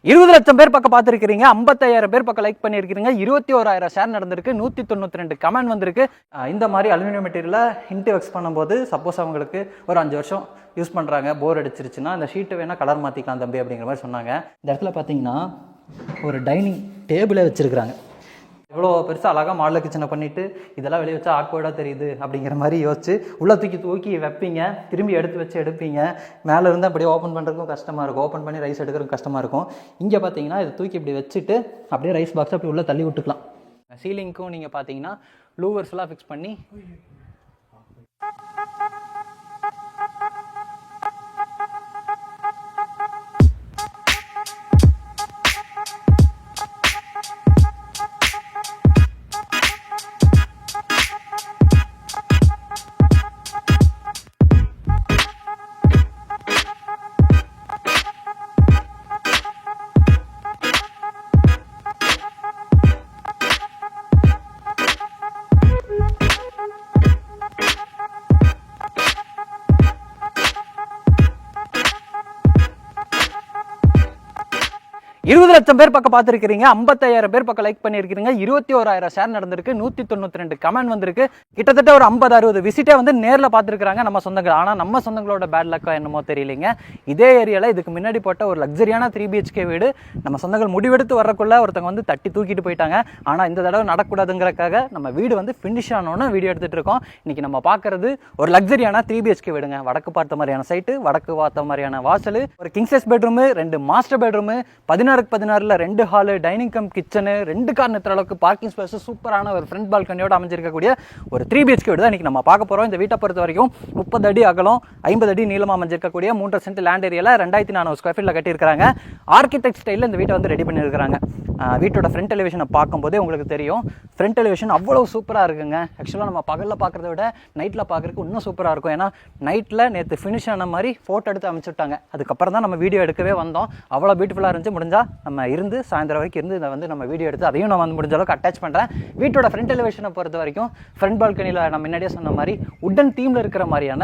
20 லட்சம் பேர் பக்கம் பார்த்துருக்கீங்க, 55,000 பேர் பக்கம் லைக் பண்ணியிருக்கீங்க, 21,000 ஷேர் நடந்திருக்கு, 192 கமெண்ட் வந்திருக்கு. இந்த மாதிரி அலுமினியம் மெட்டீரியலை இன்ட்டு எக்ஸ் பண்ணும்போது சப்போஸ் அவங்களுக்கு ஒரு 5 வருஷம் யூஸ் பண்ணுறாங்க, போர் அடிச்சிருச்சுன்னா அந்த ஷீட்டை வேணால் கலர் மாற்றிக்கலாம் தம்பி அப்படிங்கிற மாதிரி சொன்னாங்க. இந்த இடத்துல பார்த்தீங்கன்னா ஒரு டைனிங் டேபிளே வச்சுருக்குறாங்க. இவ்வளோ பெருசாக அழகாக மாடல் கிச்சனை பண்ணிவிட்டு இதெல்லாம் வெளியே வச்சா ஆக்வர்டாக தெரியுது அப்படிங்கிற மாதிரி யோசிச்சு உள்ளே தூக்கி வைப்பீங்க, திரும்பி எடுப்பீங்க. மேலே இருந்து அப்படியே ஓப்பன் பண்ணுறதுக்கும் கஷ்டமாக இருக்கும், ஓப்பன் பண்ணி ரைஸ் எடுக்கிறதுக்கும் கஷ்டமாக இருக்கும். இங்கே பார்த்தீங்கன்னா இதை தூக்கி இப்படி வச்சுட்டு அப்படியே ரைஸ் பாக்ஸை அப்படி உள்ளே தள்ளி விட்டுக்கலாம். சீலிங்க்கும் நீங்கள் பார்த்தீங்கன்னா லூவர்ஸ்லாம் ஃபிக்ஸ் பண்ணி இருபது லட்சம் பேர் பக்கம் பார்த்துருக்கீங்க, 55,000 பேர் பக்கம் லைக் பண்ணியிருக்கீங்க, 21,000 ஷேர் நடந்திருக்கு, 192 கமெண்ட் வந்திருக்கு. கிட்டத்தட்ட ஒரு 50-60 விசிட்டே வந்து நேரில் பார்த்துருக்காங்க நம்ம சொந்தங்கள். ஆனால் நம்ம சொந்தங்களோட பேட் லக்கா என்னமோ தெரியலைங்க. இதே ஏரியாவில் இதுக்கு முன்னாடி போட்ட ஒரு லக்ஸரியான 3 BHK வீடு நம்ம சொந்தங்கள் முடிவெடுத்து வரக்குள்ள ஒருத்தவங்க வந்து தட்டி தூக்கிட்டு போயிட்டாங்க. ஆனால் இந்த தடவை நடக்கூடாதுங்கிறக்காக நம்ம வீடு வந்து ஃபினிஷ் ஆனோன்னு வீடியோ எடுத்துகிட்டு இருக்கோம். இன்றைக்கி நம்ம பார்க்குறது ஒரு லக்ஸரியான 3 BHK வீடுங்க. வடக்கு பார்த்த மாதிரியான சைட்டு, வடக்கு பார்த்த மாதிரியான வாசல், ஒரு king size bedroom, 2 master bedroom, 16 2 hall, dining cum kitchen, 2 car நிறுத்துற அளவுக்கு பார்க்கிங் ஸ்பேஸ், சூப்பரான ஒரு ஃப்ரண்ட் பால்கனியோட அமைஞ்சிருக்கக்கூடிய ஒரு 3 BHK வீடு தான் இன்றைக்கி நம்ம பார்க்க போகிறோம். இந்த வீட்டை பொறுத்த வரைக்கும் 30 அடி அகலம், 50 அடி நீளமாக அமைஞ்சிருக்கக்கூடிய 3 சென்ட் லேண்ட் ஏரியாவில் 2400 ஸ்கொயர் ஃபீட்டில் கட்டியிருக்காங்க. ஆர்கிடெக்ட் ஸ்டைலில் இந்த வீட்டை வந்து ரெடி பண்ணியிருக்காங்க. வீட்டோட ஃப்ரண்ட் எலிவேஷனை பார்க்கும்போதே உங்களுக்கு தெரியும், ஃப்ரண்ட் எலிவேஷன் அவ்வளோ சூப்பராக இருக்குங்க. ஆக்சுவலாக நம்ம பகலில் பார்க்குறத விட நைட்டில் பார்க்குறதுக்கு இன்னும் சூப்பராக இருக்கும். ஏன்னா நைட்டில் நேற்று ஃபினிஷ் ஆன மாதிரி ஃபோட்டோ எடுத்து அமைச்சுட்டாங்க. அதுக்கப்புறம் தான் நம்ம வீடியோ எடுக்கவே வந்தோம். அவ்வளோ பியூட்டிஃபுல்லாக இருந்துச்சு. முடிஞ்சால் நம்ம இருந்து சாயந்தரம் வரைக்கும் இருந்து இதை வந்து நம்ம வீடியோ எடுத்து அதையும் நான் வந்து முடிஞ்ச அளவுக்கு அட்டாச் பண்ணுறேன். வீட்டோட ஃப்ரண்ட் எலிவேஷனை பொறுத்த வரைக்கும் ஃப்ரண்ட் பால்கனியில் நம்ம முன்னாடியே சொன்ன மாதிரி உட்டன் தீமில் இருக்கிற மாதிரியான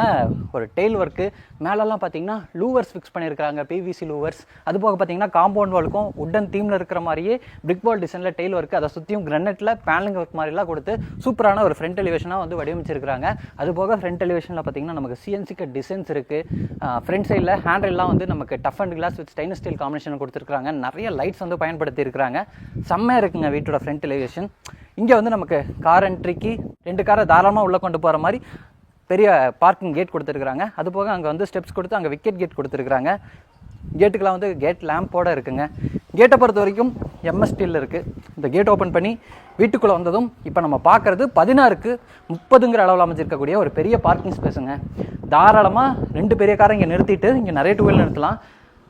ஒரு டெயில் ஒர்க்கு, மேலெல்லாம் பார்த்தீங்கன்னா லூவர்ஸ் ஃபிக்ஸ் பண்ணியிருக்காங்க, PVC லூவர்ஸ். அது போக பார்த்தீங்கன்னா காம்பவுண்ட் வாலுக்கும் உட்டன் தீமில் இருக்கிற மாதிரியே பிரிக் பால் டிசைனில் டெயில் ஒர்க்கு, அதை சுற்றியும் கிரனட்டில் பேனலிங் ஒர்க் மாதிரிலாம் கொடுத்து சூப்பரான ஒரு ஃப்ரண்ட் எலிவேஷனாக வந்து வடிவமைச்சிருக்காங்க. அது போக ஃப்ரண்ட் எலிவேஷனில் பார்த்தீங்கன்னா நமக்கு CNC டிசைன்ஸ் இருக்குது. ஃப்ரண்ட் சைடில் ஹேண்டில்லாம் வந்து நமக்கு tough and glass with stainless steel combination கொடுத்துருக்காங்க. நிறைய லைட்ஸ் வந்து பயன்படுத்தி இருக்கிறாங்க. செம்மையாக இருக்குங்க வீட்டோட ஃப்ரண்ட் எலிவேஷன். இங்கே வந்து நமக்கு கார் என்ட்ரிக்கு 2 காரை தாராளமாக உள்ளே கொண்டு போகிற மாதிரி பெரிய பார்க்கிங் கேட் கொடுத்துருக்குறாங்க. அது போக அங்கே வந்து ஸ்டெப்ஸ் கொடுத்து அங்கே விக்கெட் கேட் கொடுத்துருக்குறாங்க. கேட்டுக்கெலாம் வந்து கேட் லேம்போடு இருக்குங்க. கேட்டை பொறுத்த வரைக்கும் MS ஸ்டீலில் இருக்குது. இந்த கேட் ஓப்பன் பண்ணி வீட்டுக்குள்ளே வந்ததும் இப்போ நம்ம பார்க்குறது 16க்கு 30ங்கிற அளவில் அமைச்சிருக்கக்கூடிய ஒரு பெரிய பார்க்கிங் ஸ்பேஸுங்க. தாராளமாக 2 பெரிய காரை இங்கே நிறுத்திட்டு இங்கே நிறைய 2 வீலர் நிறுத்தலாம்.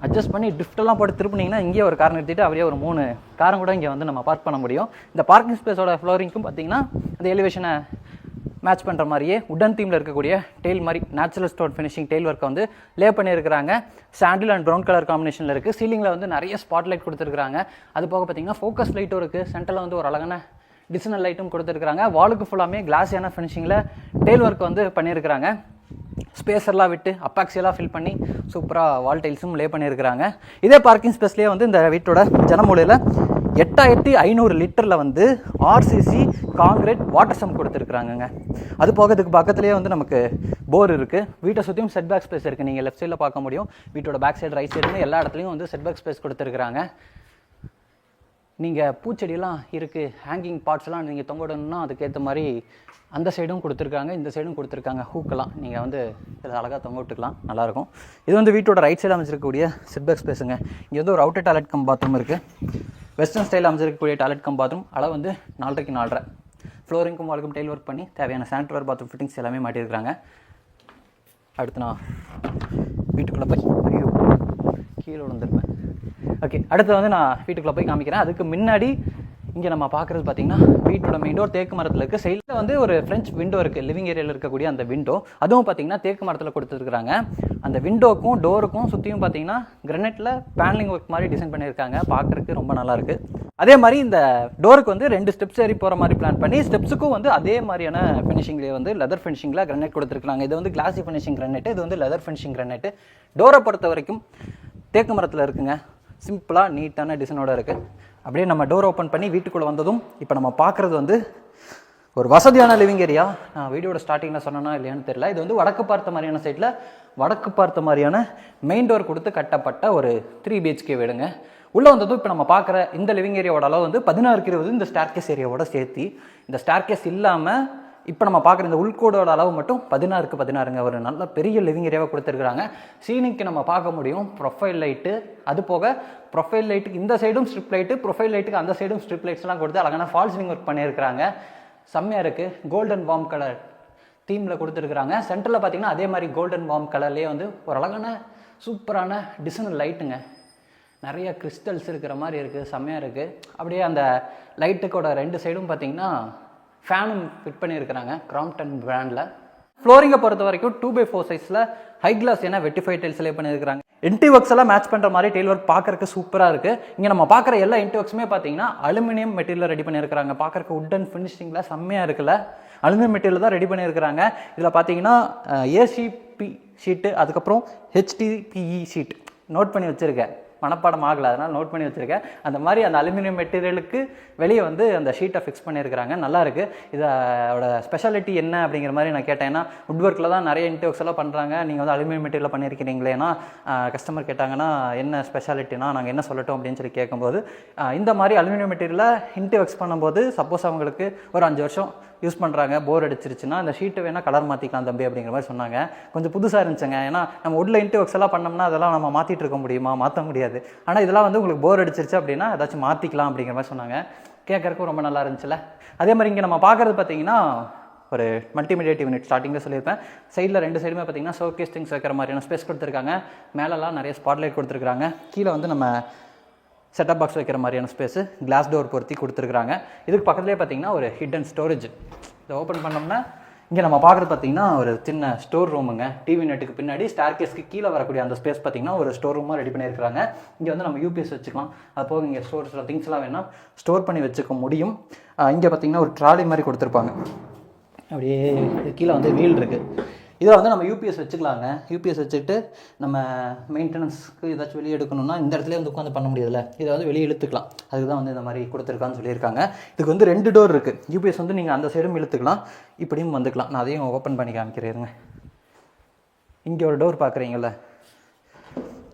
அட்ஜஸ்ட் பண்ணி ட்ரிஃப்டெல்லாம் போட்டு திருப்பினீங்கன்னா இங்கேயே ஒரு கார் நிறுத்திட்டு அப்படியே ஒரு 3 காரும் கூட இங்கே வந்து நம்ம பார்க் பண்ண முடியும். இந்த பார்க்கிங் ஸ்பேஸோட ஃப்ளோரிங்க்கும் பார்த்தீங்கன்னா அந்த எலிவேஷனை மேட்ச் பண்ணுற மாதிரியே உடன் தீமில் இருக்கக்கூடிய டெயில் மாதிரி நேச்சுரல் ஸ்டோன் ஃபினிஷிங் டெயில் ஒர்க்கை வந்து லே பண்ணியிருக்கிறாங்க. சாண்டில் அண்ட் ப்ரௌன் கலர் காம்பினேஷனில் இருக்குது. சீலிங்கில் வந்து நிறைய ஸ்பாட் லைட் கொடுத்துருக்காங்க. அது போக பார்த்தீங்கன்னா ஃபோக்கஸ் லைட்டும் இருக்குது. சென்டரில் வந்து ஒரு அழகான டிசைனல் லைட்டும் கொடுத்துருக்காங்க. வாலுக்கு ஃபுல்லாமே கிளாஸியான ஃபினிஷிங்கில் டெயில் ஒர்க் வந்து பண்ணியிருக்கிறாங்க. ஸ்பேஸர்லாம் விட்டு அப்பாக்சியெல்லாம் ஃபில் பண்ணி சூப்பராக வால் டைல்ஸும் லே பண்ணியிருக்கிறாங்க. இதே பார்க்கிங் ஸ்பேஸ்லேயே வந்து இந்த வீட்டோட ஜனமூலையில் 8500 லிட்டரில் வந்து RCC காங்கிரீட் வாட்டர் சம் கொடுத்துருக்குறாங்கங்க. அது போக இதுக்கு பக்கத்துலேயே வந்து நமக்கு போர் இருக்குது. வீட்டை சுற்றியும் செட் பேக் ஸ்பேஸ் இருக்குது. நீங்கள் லெஃப்ட் சைடில் பார்க்க முடியும். வீட்டோட பேக் சைடு ரைட் சைடுன்னு எல்லா இடத்துலையும் வந்து செட் பேக் ஸ்பேஸ் கொடுத்துருக்குறாங்க. நீங்கள் பூச்செடியெல்லாம் இருக்குது, ஹேங்கிங் பார்ட்ஸ்லாம் நீங்கள் தொங்கடணும்னா அதுக்கேற்ற மாதிரி அந்த சைடும் கொடுத்துருக்காங்க, இந்த சைடும் கொடுத்துருக்காங்க. ஹூக்கெல்லாம் நீங்கள் வந்து இதில் அழகாக தொங்க விட்டுக்கலாம், நல்லாயிருக்கும். இது வந்து வீட்டோட ரைட் சைடு அமைச்சிருக்கக்கூடிய செட் பேக் ஸ்பேஸுங்க. இங்கே வந்து ஒரு அவுட்டர் டாய்லெட் கம் பாத்ரூம் இருக்குது. வெஸ்டர்ன் ஸ்டைல் அமைச்சிருக்கக்கூடிய டாய்லெட் கம் பாத்ரூம். அளவு வந்து 4.5 x 4.5. ஃப்ளோரிங்கும் வாலுக்கும் டெயில் ஒர்க் பண்ணி தேவையான சானிட்டரி பாத்ரூம் ஃபிட்டிங்ஸ் எல்லாமே மாட்டியிருக்காங்க. அடுத்து நான் வீட்டுக்குள்ளே போய் கீழே விழுந்துருப்பேன். ஓகே, அடுத்து வந்து நான் வீட்டுக்குள்ளே போய் காமிக்கிறேன். அதுக்கு முன்னாடி இங்கே நம்ம பார்க்குறது பார்த்தீங்கன்னா வீட்டோட மெயின் டோர் தேக்கு மரத்தில் இருக்குது. சைடில் வந்து ஒரு ஃப்ரெஞ்ச் விண்டோ இருக்குது. லிவிங் ஏரியாவில் இருக்கக்கூடிய அந்த விண்டோ அதுவும் பார்த்தீங்கன்னா தேக்கு மரத்தில் கொடுத்துருக்குறாங்க. அந்த விண்டோக்கும் டோருக்கும் சுற்றியும் பார்த்தீங்கன்னா கிரனைட்டில் பேனலிங் ஒர்க் மாதிரி டிசைன் பண்ணியிருக்காங்க. பார்க்குறதுக்கு ரொம்ப நல்லாயிருக்கு. அதே மாதிரி இந்த டோருக்கு வந்து 2 ஸ்டெப்ஸ் ஏறி போகிற மாதிரி பிளான் பண்ணி ஸ்டெப்ஸுக்கும் வந்து அதே மாதிரியான ஃபினிஷிங்லேயே வந்து லெதர் ஃபினிஷிங்கில் கிரனைட் கொடுத்துருக்காங்க. இது வந்து கிளாசி ஃபினிஷிங் கிரனைட்டு, இது வந்து லெதர் ஃபினிஷிங் கிரனைட்டு. டோரை பொறுத்த வரைக்கும் தேக்கு மரத்தில் இருக்குங்க. சிம்பிளாக நீட்டான டிசைனோட இருக்குது. அப்படியே நம்ம டோர் ஓப்பன் பண்ணி வீட்டுக்குள்ளே வந்ததும் இப்போ நம்ம பார்க்குறது வந்து ஒரு வசதியான லிவிங் ஏரியா. நான் வீடியோட ஸ்டார்டிங்கில் சொன்னேன்னா இல்லையான்னு தெரியல. இது வந்து வடக்கு பார்த்த மாதிரியான சைட்டில் வடக்கு பார்த்த மாதிரியான மெயின் டோர் கொடுத்து கட்டப்பட்ட ஒரு 3 BHK வீடுங்க. உள்ளே வந்ததும் இப்போ நம்ம பார்க்குற இந்த லிவிங் ஏரியாவோட அளவு வந்து 16:20 இந்த ஸ்டார்கேஸ் ஏரியாவோட சேர்த்து. இந்த ஸ்டார்கேஸ் இல்லாமல் இப்போ நம்ம பார்க்குற இந்த உள்கோடோட அளவு மட்டும் 16:16ங்க. ஒரு நல்ல பெரிய லிவிங் ஏரியாவை கொடுத்துருக்குறாங்க. சீலிங்க்கு நம்ம பார்க்க முடியும் ப்ரொஃபைல் லைட்டு, அது போக ப்ரொஃபைல் லைட்டுக்கு இந்த சைடும் ஸ்ட்ரிப் லைட்டு, ப்ரொஃபைல் லைட்டுக்கு அந்த சைடும் ஸ்ட்ரிப் லைட்ஸ்லாம் கொடுத்து அழகான ஃபால் சீலிங் ஒர்க் பண்ணியிருக்கிறாங்க. செம்மையாக இருக்குது. கோல்டன் வார்ம் கலர் தீமில் கொடுத்துருக்குறாங்க. சென்டரில் பார்த்தீங்கன்னா அதே மாதிரி கோல்டன் வார்ம் கலர்லேயே வந்து ஒரு அழகான சூப்பரான டிசைன் லைட்டுங்க. நிறைய கிறிஸ்டல்ஸ் இருக்கிற மாதிரி இருக்குது, செம்மையாக இருக்குது. அப்படியே அந்த லைட்டுக்கோட 2 சைடும் பார்த்தீங்கன்னா ஃபேனும் ஃபிட் பண்ணியிருக்கிறாங்க கிராம்ப்டன் பிராண்டில். ஃப்ளோரிங்கை பொறுத்த வரைக்கும் 2x4 சைஸில் ஹை கிளாஸ் ஏன்னா வெட்டிஃபை டைல்ஸ் லே பண்ணியிருக்கிறாங்க. என்டி ஒர்க்ஸ் எல்லாம் மேட்ச் பண்ணுற மாதிரி டெயில் ஒர்க் பார்க்கறதுக்கு சூப்பராக இருக்குது. இங்கே நம்ம பார்க்குற எல்லா என்டி ஒர்க்ஸுமே பார்த்தீங்கன்னா அலுமினியம் மெட்டீரியல் ரெடி பண்ணியிருக்கிறாங்க. பார்க்கறதுக்கு உட்டன் ஃபினிஷிங்கில் செம்மையாக இருக்குல்ல. அலுமினியம் மெட்டீரியல் தான் ரெடி பண்ணியிருக்கிறாங்க. இதில் பார்த்தீங்கன்னா ஏசிபி ஷீட்டு, அதுக்கப்புறம் HDPE ஷீட் நோட் பண்ணி வச்சுருக்கேன். மனப்பாடம் ஆகலை, அதனால் நோட் பண்ணி வச்சுருக்கேன். அந்த மாதிரி அந்த அலுமினியம் மெட்டீரியலுக்கு வெளியே வந்து அந்த ஷீட்டை ஃபிக்ஸ் பண்ணியிருக்கிறாங்க. நல்லா இருக்குது. இதோட ஸ்பெஷாலிட்டி என்ன அப்படிங்கிற மாதிரி நான் கேட்டேன்னா, வுட் ஒர்க்கில் தான் நிறைய இன்டி ஒர்க்ஸ் எல்லாம் பண்ணுறாங்க, நீங்கள் வந்து அலுமினியம் மெட்டீரியல் பண்ணியிருக்கிறீங்களேன்னா கஸ்டமர் கேட்டாங்கன்னா என்ன ஸ்பெஷாலிட்டினா நாங்கள் என்ன சொல்லட்டும் அப்படின்னு சொல்லி கேட்கும்போது, இந்த மாதிரி அலுமினியம் மெட்டீரியலை இன்டி ஒர்க்ஸ் பண்ணும்போது சப்போஸ் அவங்களுக்கு ஒரு 5 வருஷம் யூஸ் பண்ணுறாங்க, போர் அடிச்சிருச்சுன்னா அந்த ஷீட்டை வேணால் கலர் மாற்றிக்கலாம் தம்பி அப்படிங்கிற மாதிரி சொன்னாங்க. கொஞ்சம் புதுசாக இருந்துச்சுங்க. ஏன்னா நம்ம உள்ள இன்டி ஒர்க்ஸ் எல்லாம் பண்ணோம்னா அதெல்லாம் நம்ம மாற்றிட்டு இருக்க முடியுமா? மாற்ற முடியாது. ஆனால் இதெல்லாம் வந்து உங்களுக்கு போர் அடிச்சிருச்சு அப்படின்னா ஏதாச்சும் மாற்றிக்கலாம் அப்படிங்கிற மாதிரி சொன்னாங்க. கேட்கறதுக்கும் ரொம்ப நல்லா இருந்துச்சுல்ல. அதே மாதிரி இங்கே நம்ம பார்க்குறது பார்த்தீங்கன்னா ஒரு மல்டிமீடியா யூனிட் ஸ்டார்டிங்கில் சொல்லியிருப்பேன். சைடில் 2 சைடுமே பார்த்தீங்கன்னா ஷோகேஸ் திங்ஸ் வைக்கிற மாதிரியான ஸ்பேஸ் கொடுத்துருக்காங்க. மேலெல்லாம் நிறைய ஸ்பாட்லைட் கொடுத்துருக்காங்க. கீழே வந்து நம்ம செட்டப் பாக்ஸ் வைக்கிற மாதிரியான ஸ்பேஸு கிளாஸ் டோர் பொருத்தி கொடுத்துருக்காங்க. இதுக்கு பக்கத்துலேயே பார்த்தீங்கன்னா ஒரு ஹிடன் ஸ்டோரேஜ். இதை ஓப்பன் பண்ணோம்னா இங்கே நம்ம பார்க்குறது பார்த்தீங்கன்னா ஒரு சின்ன ஸ்டோர் ரூமுங்க. டிவி நெட்டுக்கு பின்னாடி ஸ்டார்கேஸ்க்கு கீழே வரக்கூடிய அந்த ஸ்பேஸ் பார்த்தீங்கன்னா ஒரு ஸ்டோர் ரூமாக ரெடி பண்ணியிருக்காங்க. இங்கே வந்து நம்ம யூபிஎஸ் வச்சுக்கலாம். அது போக இங்கே ஸ்டோர்ஸில் திங்ஸ்லாம் வேணால் ஸ்டோர் பண்ணி வச்சுக்க முடியும். இங்கே பார்த்தீங்கன்னா ஒரு ட்ராலி மாதிரி கொடுத்துருப்பாங்க. அப்படியே கீழே வந்து வீல் இருக்குது. இதை வந்து நம்ம யூபிஎஸ் வச்சுக்கலாங்க. யூபிஎஸ் வச்சுட்டு நம்ம மெயின்டெனன்ஸ்க்கு ஏதாச்சும் வெளியே எடுக்கணும்னா இந்த இடத்துல வந்து உட்காந்து பண்ண முடியாதுல்ல, இதை வந்து வெளியே இழுத்துக்கலாம். அதுக்கு தான் வந்து இந்த மாதிரி கொடுத்துருக்கான்னு சொல்லியிருக்காங்க. இதுக்கு வந்து 2 டோர் இருக்குது. யூபிஎஸ் வந்து நீங்கள் அந்த சைடும் இழுத்துக்கலாம், இப்படியும் வந்துக்கலாம். நான் அதையும் ஓப்பன் பண்ணி காமிக்கிறேங்க. இங்கே ஒரு டோர் பார்க்குறீங்கள,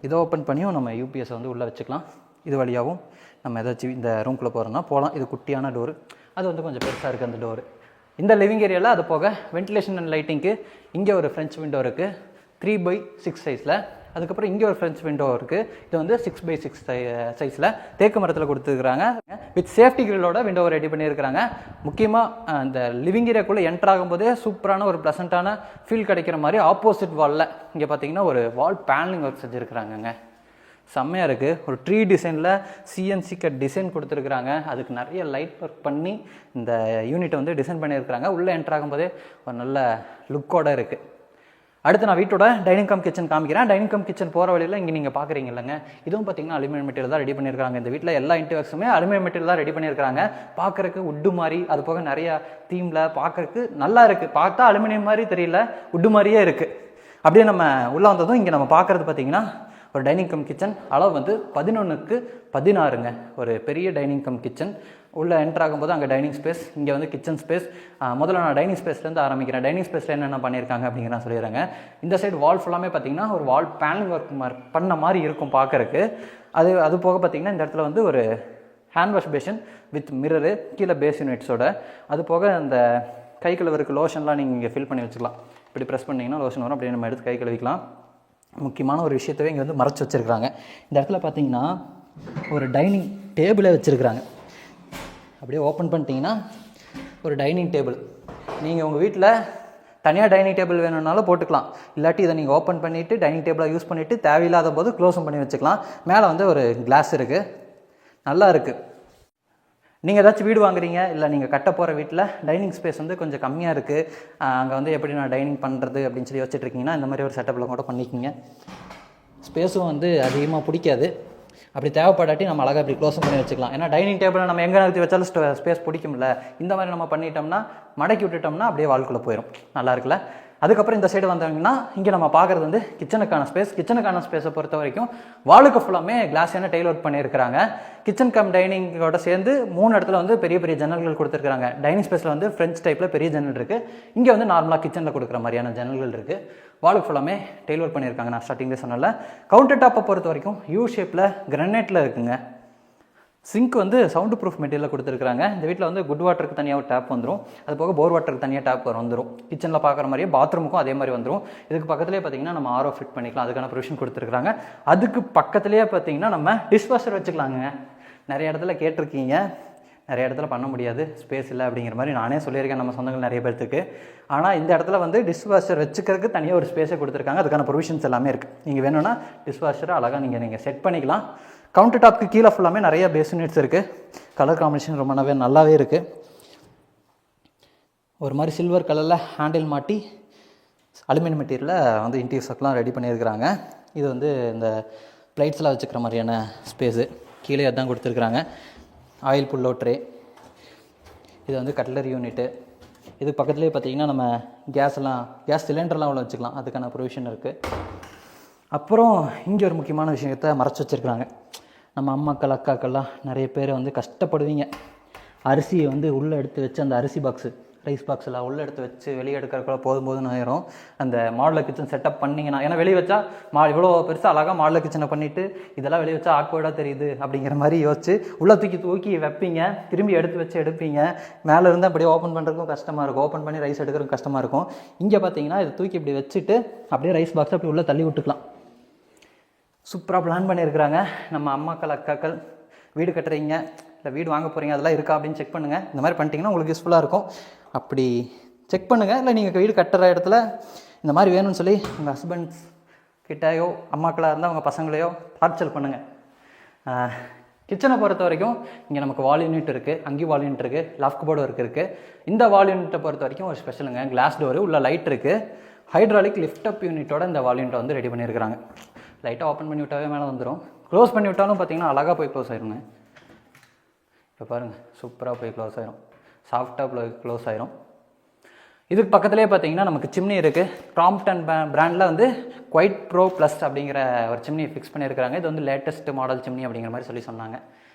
இதை ஓப்பன் பண்ணியும் நம்ம யூபிஎஸ் வந்து உள்ளே வச்சுக்கலாம். இது வழியாகவும் நம்ம ஏதாச்சும் இந்த ரூம்குள்ளே போகிறோம்னா போகலாம். இது குட்டியான டோரு, அது வந்து கொஞ்சம் பெருசாக இருக்குது அந்த டோரு. இந்த லிவிங் ஏரியாவில் அது போக வென்டிலேஷன் அண்ட் லைட்டிங்க்கு இங்கே ஒரு ஃப்ரெஞ்ச் விண்டோ இருக்குது 3x6 சைஸில். அதுக்கப்புறம் இங்கே ஒரு ஃப்ரெஞ்ச் விண்டோ இருக்குது. இது வந்து 6x6 சைஸில் தேக்கு மரத்தில் கொடுத்துருக்குறாங்க. வித் சேஃப்டி கிரிலோட விண்டோவை ரெடி பண்ணியிருக்கிறாங்க. முக்கியமாக அந்த லிவிங் ஏரியாக்குள்ளே என்டர் ஆகும்போதே சூப்பரான ஒரு ப்ளசண்ட்டான ஃபீல் கிடைக்கிற மாதிரி ஆப்போசிட் வாலில் இங்கே பார்த்தீங்கன்னா ஒரு வால் பேனலிங் ஒர்க் செஞ்சுருக்குறாங்கங்க. செம்மையாக இருக்குது. ஒரு ட்ரீ டிசைனில் சிஎன்சி கட் டிசைன் கொடுத்துருக்குறாங்க. அதுக்கு நிறைய லைட் ஒர்க் பண்ணி இந்த யூனிட்டை வந்து டிசைன் பண்ணியிருக்கிறாங்க. உள்ளே என்டர் ஆகும்போதே ஒரு நல்ல லுக்கோடு இருக்குது. அடுத்து நான் வீட்டோட டைனிங் கம் கிச்சன் காமிக்கிறேன். டைனிங் கம் கிச்சன் போகிற வழியில் இங்கே நீங்கள் பார்க்குறீங்க இல்லைங்க, இதுவும் பார்த்தீங்கன்னா அலுமினியம் மெட்டீரியல் தான் ரெடி பண்ணியிருக்காங்க. இந்த வீட்டில் எல்லா இன்டர்வர்க்ஸுமே அலுமினியம் மெட்டீரியல் தான் ரெடி பண்ணியிருக்காங்க. பார்க்குறதுக்கு உட்டு மாதிரி, அது போக நிறையா தீமில் பார்க்குறதுக்கு நல்லா இருக்குது. பார்த்தா அலுமினியம் மாதிரி தெரியல, உட்டு மாதிரியே இருக்குது. அப்படியே நம்ம உள்ளே வந்ததும் இங்கே நம்ம பார்க்குறது பார்த்தீங்கன்னா ஒரு டைனிங் கம் கிச்சன். அளவு வந்து 11x16ங்க. ஒரு பெரிய டைனிங் கம் கிச்சன். உள்ளே என்டர் ஆகும்போது அங்கே டைனிங் ஸ்பேஸ், இங்கே வந்து கிச்சன் ஸ்பேஸ். முதல்ல நான் டைனிங் ஸ்பேஸ்லேருந்து ஆரம்பிக்கிறேன். டைனிங் ஸ்பேஸில் என்னென்ன பண்ணியிருக்காங்க அப்படிங்கிற நான் சொல்லிடுறேங்க. இந்த சைடு வால் ஃபுல்லாமே பார்த்தீங்கன்னா ஒரு வால் பேனலிங் ஒர்க் பண்ண மாதிரி இருக்கும் பார்க்குறக்கு. அது போக பார்த்தீங்கன்னா இந்த இடத்துல வந்து ஒரு hand wash basin with mirror, கீழே பேஸ் யூனிட்ஸோட. அது போக அந்த கை கழுவுறதுக்கு லோஷன்லாம் நீங்கள் இங்கே ஃபில் பண்ணி வச்சுக்கலாம். இப்படி ப்ரெஸ் பண்ணிங்கன்னா லோஷன் வரும், அப்படியே நம்ம எடுத்து கை கழுவிக்கலாம். முக்கியமான ஒரு விஷயத்தவே இங்கே வந்து மறைச்சி வச்சுருக்குறாங்க. இந்த இடத்துல பார்த்தீங்கன்னா ஒரு டைனிங் டேபிளே வச்சுருக்குறாங்க. அப்படியே ஓப்பன் பண்ணிட்டீங்கன்னா ஒரு டைனிங் டேபிள். நீங்கள் உங்கள் வீட்டில் தனியாக டைனிங் டேபிள் வேணும்னாலும் போட்டுக்கலாம். இல்லாட்டி இதை நீங்கள் ஓப்பன் பண்ணிவிட்டு டைனிங் டேபிளாக யூஸ் பண்ணிவிட்டு தேவையில்லாத போது க்ளோஸும் பண்ணி வச்சுக்கலாம். மேலே வந்து ஒரு கிளாஸ் இருக்குது, நல்லா இருக்குது. நீங்கள் ஏதாச்சும் வீடு வாங்குறீங்க, இல்லை நீங்கள் கட்ட போகிற வீட்டில் டைனிங் ஸ்பேஸ் வந்து கொஞ்சம் கம்மியாக இருக்குது, அங்கே வந்து எப்படி நான் டைனிங் பண்ணுறது அப்படின்னு சொல்லி வச்சுட்ருக்கீங்கன்னா இந்த மாதிரி ஒரு செட்டப்பில் கூட பண்ணிக்கிங்க. ஸ்பேஸும் வந்து அதிகமாக பிடிக்காது. அப்படி தேவைப்படாட்டி நம்ம அழகாக இப்படி க்ளோஸும் பண்ணி வச்சுக்கலாம். ஏன்னா டைனிங் டேபிளை நம்ம எங்கே நிறுத்தி வச்சாலும் ஸ்பேஸ் பிடிக்கும்ல. இந்த மாதிரி நம்ம பண்ணிட்டோம்னா, மடக்கி விட்டுட்டோம்னா அப்படியே வால்குள்ளே போயிடும். நல்லா இருக்குல்ல. அதுக்கப்புறம் இந்த சைடு வந்தாங்கன்னா இங்கே நம்ம பார்க்குறது வந்து கிச்சனுக்கான ஸ்பேஸை பொறுத்த வரைக்கும் வாலுக்கு ஃபுல்லாமே கிளாஸான டைல் ஒர்க் பண்ணியிருக்கிறாங்க. கிச்சன் கம் டைனிங்கோட சேர்ந்து 3 இடத்துல வந்து பெரிய பெரிய ஜன்னல்கள் கொடுத்துருக்காங்க. டைனிங் ஸ்பேஸில் வந்து ஃப்ரெஞ்ச் டைப்பில் பெரிய ஜன்னல் இருக்குது. இங்கே வந்து நார்மலாக கிச்சனில் கொடுக்குற மாதிரியான ஜன்னல்கள் இருக்குது. வாலுக்கு ஃபுல்லாமே டைல் ஒர்க் பண்ணியிருக்காங்க. நான் ஸ்டார்டிங்லேயே சொன்னல. கவுண்டர் டாப்பை பொறுத்த வரைக்கும் யூ ஷேப்பில் கிரானைட்டில் இருக்குங்க. சிங்க் வந்து சவுண்ட் ப்ரூஃப் மெட்டீரியல் கொடுத்துருக்காங்க. இந்த வீட்டில் வந்து குட் வாட்டருக்கு தனியாக ஒரு டேப் வந்துடும். அது போக போர் வாட்டருக்கு தனியாக டேப் வந்துடும். கிச்சனில் பார்க்குற மாதிரியே பாத்ரூமுக்கும் அதே மாதிரி வந்துடும். இதுக்கு பக்கத்துலேயே பார்த்தீங்கன்னா நம்ம ஆரோ ஃபிட் பண்ணிக்கலாம். அதுக்கான ப்ரொவிஷன் கொடுத்துருக்காங்க. அதுக்கு பக்கத்துலேயே பார்த்தீங்கன்னா நம்ம டிஷ்வாஷர் வச்சுக்கலாங்க. நிறைய இடத்துல கேட்டிருக்கீங்க, நிறைய இடத்துல பண்ண முடியாது, ஸ்பேஸ் இல்லை அப்படிங்கிற மாதிரி நானே சொல்லியிருக்கேன் நம்ம சொந்தங்கள் நிறைய பேர்த்துக்கு. ஆனால் இந்த இடத்துல வந்து டிஷ்வாஷர் வச்சுக்கிறதுக்கு தனியாக ஒரு ஸ்பேஸை கொடுத்துருக்காங்க. அதுக்கான ப்ரொவிஷன்ஸ் எல்லாமே இருக்குது. நீங்கள் வேணும்னா டிஷ்வாஷரை அழகாக நீங்கள் செட் பண்ணிக்கலாம். கவுண்டர் டாப்க்கு கீழே ஃபுல்லாமே நிறைய பேஸ் யூனிட்ஸ் இருக்குது. கலர் காம்பினேஷன் ரொம்ப நல்லாவே இருக்குது. ஒரு மாதிரி சில்வர் கலரில் ஹேண்டில் மாட்டி அலுமினியம் மெட்டீரியலில் வந்து இன்டீரியர்ஸ்லாம் ரெடி பண்ணியிருக்கிறாங்க. இது வந்து இந்த பிளேட்ஸ்லாம் வச்சுக்கிற மாதிரியான ஸ்பேஸு கீழே அதான் கொடுத்துருக்குறாங்க. ஆயில் புல் அவுட் ட்ரே, இது வந்து கட்லரி யூனிட்டு. இது பக்கத்துலேயே பார்த்தீங்கன்னா நம்ம கேஸ் சிலிண்டர்லாம் உள்ள வச்சுக்கலாம். அதுக்கான ப்ரொவிஷன் இருக்குது. அப்புறம் இங்கே ஒரு முக்கியமான விஷயத்தை மறைச்சி வச்சுருக்குறாங்க. நம்ம அம்மாக்கள் அக்காக்கள்லாம் நிறைய பேர் வந்து கஷ்டப்படுவீங்க. அரிசியை வந்து உள்ளே எடுத்து வச்சு அந்த அரிசி பாக்ஸு ரைஸ் பாக்ஸில் உள்ளே எடுத்து வச்சு வெளியே எடுக்கிறக்குள்ள போதும் ஆயிரும். அந்த மாடலர் கிச்சன் செட்டப் பண்ணிங்கன்னா, ஏன்னா வெளியே வச்சா இவ்வளோ பெருசாக அழகாக மாடலர் கிச்சனை பண்ணிவிட்டு இதெல்லாம் வெளியே வச்சா ஆக்வர்டாக தெரியுது அப்படிங்கிற மாதிரி யோசிச்சு உள்ளே தூக்கி வைப்பீங்க. திரும்பி எடுப்பீங்க. மேலே இருந்து அப்படியே ஓப்பன் பண்ணுறதுக்கும் கஷ்டமாக இருக்கும். ஓப்பன் பண்ணி ரைஸ் எடுக்கிறதுக்கும் கஷ்டமாக இருக்கும். இங்கே பார்த்தீங்கன்னா இதை தூக்கி இப்படி வச்சுட்டு அப்படியே ரைஸ் பாக்ஸை அப்படி உள்ளே தள்ளி விட்டுக்கலாம். சூப்பராக பிளான் பண்ணியிருக்கிறாங்க. நம்ம அம்மாக்கள் அக்காக்கள் வீடு கட்டுறீங்க, இல்லை வீடு வாங்க போகிறீங்க, அதெல்லாம் இருக்கா அப்படின்னு செக் பண்ணுங்கள். இந்த மாதிரி பண்ணிட்டீங்கன்னா உங்களுக்கு யூஸ்ஃபுல்லாக இருக்கும். அப்படி செக் பண்ணுங்கள். இல்லை நீங்கள் வீடு கட்டுற இடத்துல இந்த மாதிரி வேணும்னு சொல்லி உங்கள் ஹஸ்பண்ட்ஸ் கிட்டையோ அம்மாக்களாக இருந்தால் உங்கள் பசங்களையோ டார்ச்சர் பண்ணுங்கள். கிச்சனை பொறுத்த வரைக்கும் இங்கே நமக்கு வால் யூனிட் இருக்குது, அங்கேயும் வால் யூனிட் இருக்குது, லாஃப்ட் போர்டு ஒர்க் இருக்குது. இந்த வால் யூனிட்டை பொறுத்த வரைக்கும் ஒரு ஸ்பெஷலுங்க. கிளாஸ் டோரு உள்ள லைட் இருக்குது. ஹைட்ராலிக் லிஃப்ட் அப் யூனிட்டோட இந்த வால் யூனிட்டை வந்து ரெடி பண்ணியிருக்கிறாங்க. லைட்டாக ஓப்பன் பண்ணி விட்டாவே மேலே வந்துடும். க்ளோஸ் பண்ணி விட்டாலும் பார்த்தீங்கன்னா அழகாக போய் க்ளோஸ் ஆயிருங்க. இப்போ பாருங்கள், சூப்பராக போய் க்ளோஸ் ஆயிரும். சாஃப்டாக க்ளோஸ் ஆயிரும். இதுக்கு பக்கத்துலேயே பார்த்தீங்கன்னா நமக்கு சிம்னி இருக்குது. கிராம்ப்டன் பிராண்டில் வந்து குவைட் ப்ரோ ப்ளஸ் அப்படிங்கிற ஒரு சிம்னி ஃபிக்ஸ் பண்ணியிருக்கிறாங்க. இது வந்து லேட்டஸ்ட் மாடல் சிம்னி அப்படிங்கிற மாதிரி சொன்னாங்க.